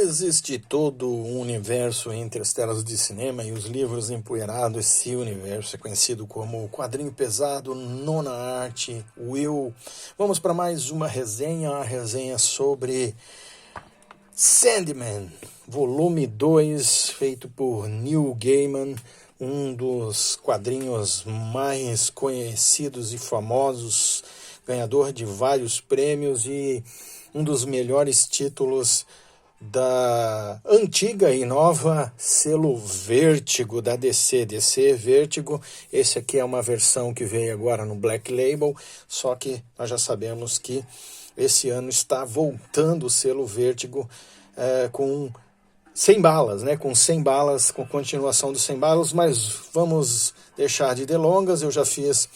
Existe todo um universo entre as telas de cinema e os livros empoeirados. Esse universo é conhecido como quadrinho pesado, nona arte, Will. Vamos para mais uma resenha, a resenha sobre Sandman, volume 2, feito por Neil Gaiman, um dos quadrinhos mais conhecidos e famosos, ganhador de vários prêmios e um dos melhores títulos da antiga e nova selo Vértigo da DC Vértigo. Esse aqui é uma versão que veio agora no Black Label, só que nós já sabemos que esse ano está voltando o selo Vértigo com 100 balas, né? Com 100 balas, com continuação dos 100 balas, mas vamos deixar de delongas. Eu já fiz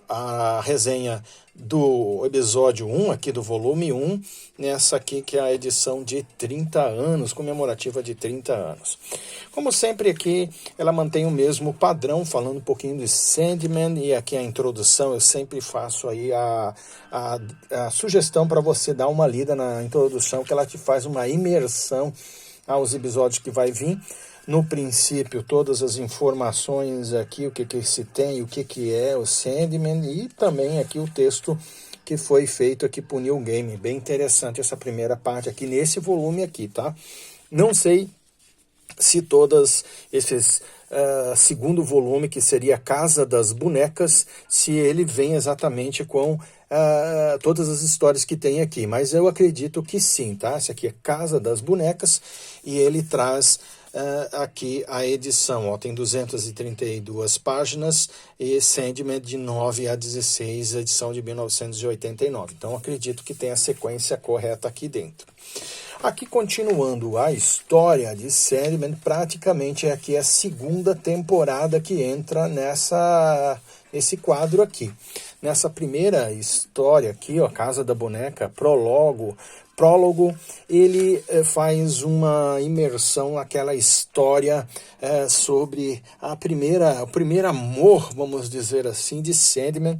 a resenha do episódio 1, aqui do volume 1, nessa aqui que é a edição de 30 anos, comemorativa de 30 anos. Como sempre aqui, ela mantém o mesmo padrão, falando um pouquinho de Sandman, e aqui a introdução eu sempre faço aí a sugestão para você dar uma lida na introdução, que ela te faz uma imersão aos episódios que vai vir. No princípio, todas as informações aqui, o que se tem, o que é o Sandman, e também aqui o texto que foi feito aqui por Neil Gaiman. Bem interessante essa primeira parte aqui, nesse volume aqui, tá? Não sei se todas esses segundo volume, que seria Casa das Bonecas, se ele vem exatamente com todas as histórias que tem aqui, mas eu acredito que sim, tá? Esse aqui é Casa das Bonecas e ele traz aqui a edição, tem 232 páginas e Sandman de 9 a 16, edição de 1989. Então acredito que tem a sequência correta aqui dentro. Aqui continuando a história de Sandman, praticamente é aqui a segunda temporada que entra nesse quadro aqui. Nessa primeira história aqui, a Casa da Boneca, prólogo, ele faz uma imersão naquela história sobre o primeiro amor, vamos dizer assim, de Sandman.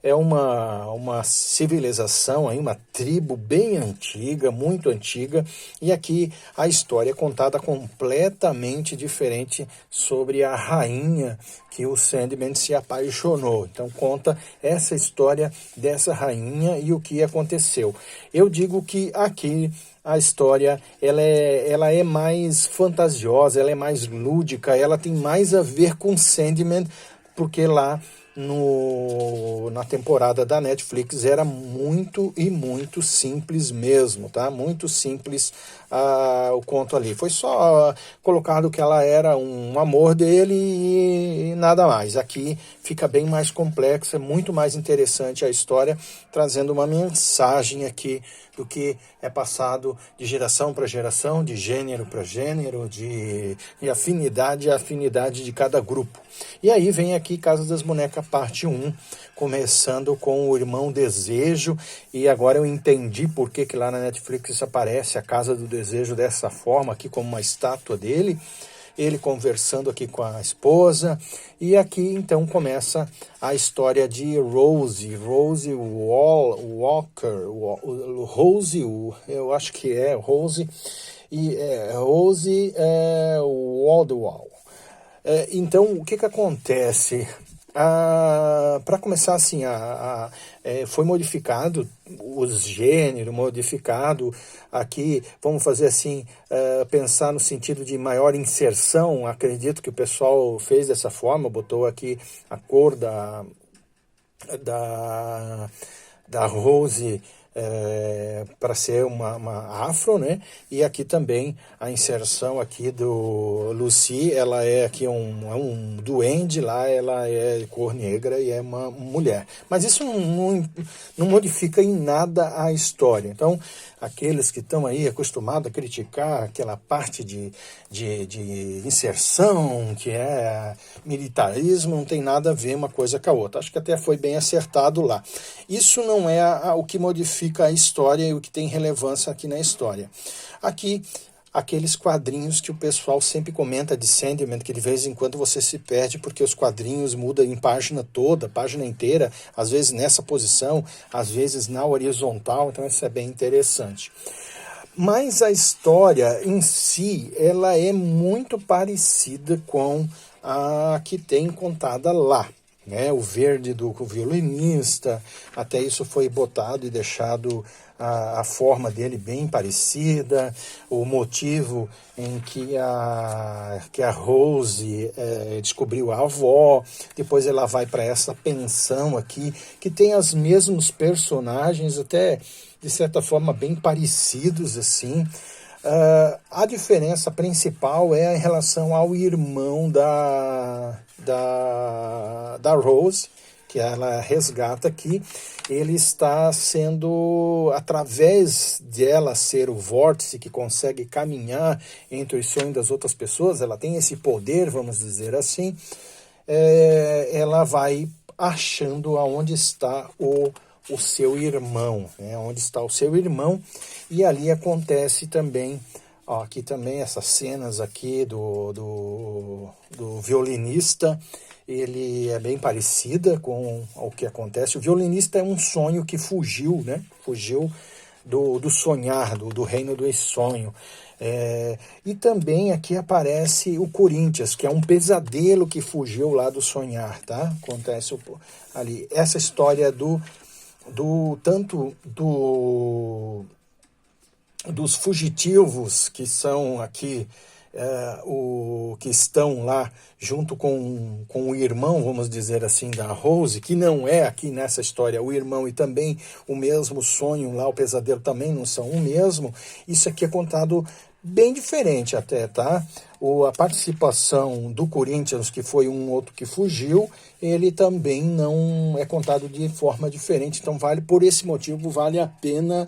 É uma civilização, aí, uma tribo bem antiga, muito antiga, e aqui a história é contada completamente diferente sobre a rainha que o Sandman se apaixonou. Então conta essa história dessa rainha e o que aconteceu. Eu digo que aqui a história ela é mais fantasiosa, ela é mais lúdica, ela tem mais a ver com Sandman, porque lá na temporada da Netflix era muito simples mesmo, tá? Muito simples o conto ali. Foi só colocado que ela era um amor dele e nada mais. Aqui fica bem mais complexa, muito mais interessante a história, trazendo uma mensagem aqui do que é passado de geração para geração, de gênero para gênero, de afinidade a afinidade de cada grupo. E aí vem aqui Casa das Bonecas, parte 1, começando com o Irmão Desejo, e agora eu entendi por que lá na Netflix aparece a Casa do Desejo dessa forma, aqui como uma estátua dele, ele conversando aqui com a esposa, e aqui então começa a história de Rose Walker, eu acho que é Rose Waldwall. Então, o que acontece? Para começar assim, foi modificado os gêneros, modificado aqui, vamos fazer assim, pensar no sentido de maior inserção. Acredito que o pessoal fez dessa forma, botou aqui a cor da Rose para ser uma afro, né? E aqui também a inserção aqui do Lucy, ela é aqui um duende, lá ela é cor negra e é uma mulher. Mas isso não modifica em nada a história. Então, aqueles que estão aí acostumados a criticar aquela parte de inserção, que é militarismo, não tem nada a ver uma coisa com a outra. Acho que até foi bem acertado lá. Isso não é o que modifica a história e o que tem relevância aqui na história. Aqui, aqueles quadrinhos que o pessoal sempre comenta de Sandman, que de vez em quando você se perde porque os quadrinhos mudam em página toda, página inteira, às vezes nessa posição, às vezes na horizontal, então isso é bem interessante. Mas a história em si, ela é muito parecida com a que tem contada lá, né? O verde do violinista, até isso foi botado e deixado a forma dele bem parecida, o motivo em que a Rose descobriu a avó, depois ela vai para essa pensão aqui, que tem os mesmos personagens, até de certa forma bem parecidos assim. A diferença principal é em relação ao irmão da Rose, que ela resgata aqui. Ele está sendo, através dela ser o vórtice que consegue caminhar entre os sonhos das outras pessoas, ela tem esse poder, vamos dizer assim, ela vai achando aonde está o seu irmão, né? Onde está o seu irmão, e ali acontece também, ó, aqui também essas cenas aqui do violinista, ele é bem parecida com o que acontece. O violinista é um sonho que fugiu, né? Fugiu do sonhar, do reino do sonho. E também aqui aparece o Corinthians, que é um pesadelo que fugiu lá do sonhar, tá? Acontece ali. Essa história dos fugitivos que são aqui, que estão lá junto com o irmão, vamos dizer assim, da Rose, que não é aqui nessa história o irmão, e também o mesmo sonho lá, o pesadelo também não são o mesmo. Isso aqui é contado bem diferente até, tá? A participação do Corinthians, que foi um outro que fugiu, ele também não é contado de forma diferente, então por esse motivo vale a pena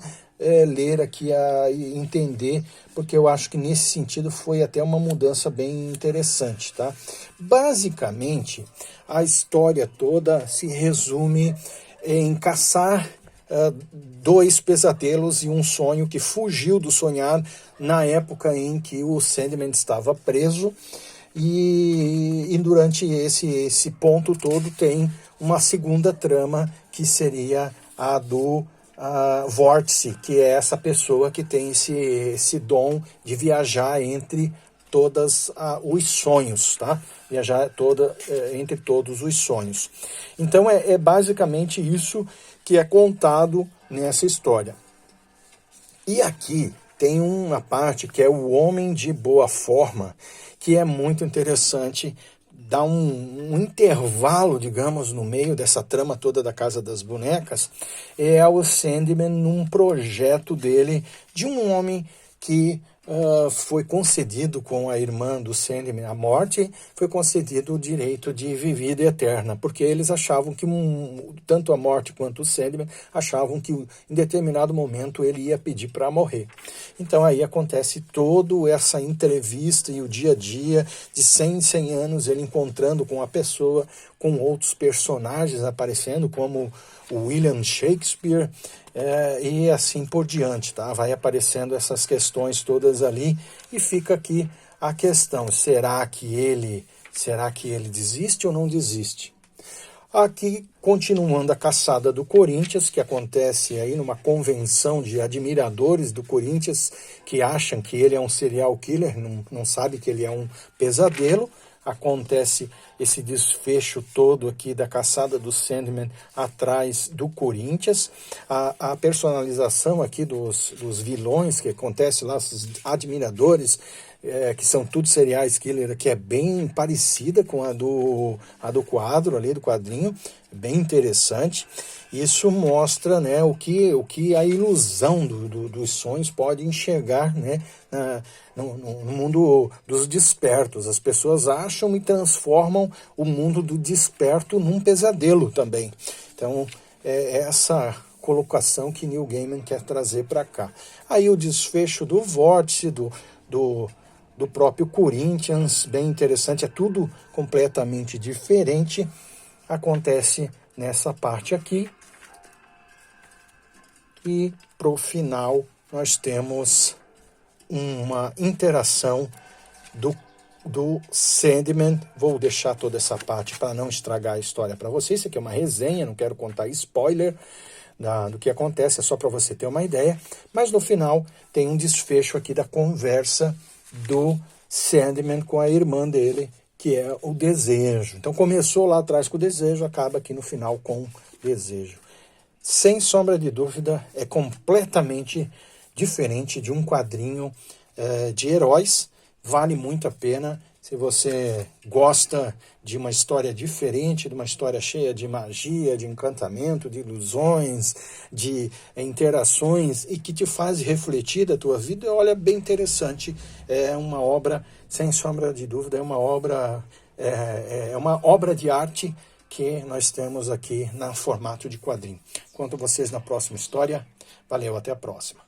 ler aqui e entender, porque eu acho que nesse sentido foi até uma mudança bem interessante, tá? Basicamente, a história toda se resume em caçar dois pesadelos e um sonho que fugiu do sonhar na época em que o Sandman estava preso, e durante esse ponto todo tem uma segunda trama, que seria a do vórtice, que é essa pessoa que tem esse dom de viajar entre todos os sonhos, tá? Viajar entre todos os sonhos. Então é basicamente isso que é contado nessa história. E aqui tem uma parte que é o Homem de Boa Forma, que é muito interessante, dá um intervalo, digamos, no meio dessa trama toda da Casa das Bonecas, é o Sandman num projeto dele de um homem que foi concedido com a irmã do Sandman, a morte, foi concedido o direito de vida eterna, porque eles achavam que, tanto a morte quanto o Sandman, achavam que em determinado momento ele ia pedir para morrer. Então aí acontece toda essa entrevista e o dia a dia de 100 em 100 anos, ele encontrando com a pessoa, com outros personagens aparecendo, como o William Shakespeare, e assim por diante, tá? Vai aparecendo essas questões todas ali, e fica aqui a questão: será que ele desiste ou não desiste? Aqui, continuando a caçada do Corinthians, que acontece aí numa convenção de admiradores do Corinthians, que acham que ele é um serial killer, não sabe que ele é um pesadelo. Acontece esse desfecho todo aqui da caçada do Sandman atrás do Corinthians. A personalização aqui dos vilões que acontece lá, os admiradores, que são tudo serial killer, que é bem parecida com a do quadro ali, do quadrinho, bem interessante. Isso mostra, né, o que a ilusão dos sonhos pode enxergar, né, no mundo dos despertos. As pessoas acham e transformam o mundo do desperto num pesadelo também. Então, é essa colocação que Neil Gaiman quer trazer para cá. Aí o desfecho do vórtice, do próprio Corinthians, bem interessante, é tudo completamente diferente, acontece nessa parte aqui. E pro final nós temos uma interação do Sandman. Vou deixar toda essa parte para não estragar a história para vocês. Isso aqui é uma resenha, não quero contar spoiler, do que acontece, é só para você ter uma ideia, mas no final tem um desfecho aqui da conversa do Sandman com a irmã dele, que é o desejo. Então começou lá atrás com o desejo, acaba aqui no final com o desejo. Sem sombra de dúvida, é completamente diferente de um quadrinho de heróis, vale muito a pena. Se você gosta de uma história diferente, de uma história cheia de magia, de encantamento, de ilusões, de interações e que te faz refletir da tua vida, olha, é bem interessante. É uma obra, sem sombra de dúvida, é uma obra de arte que nós temos aqui no formato de quadrinho. Enquanto vocês na próxima história. Valeu, até a próxima.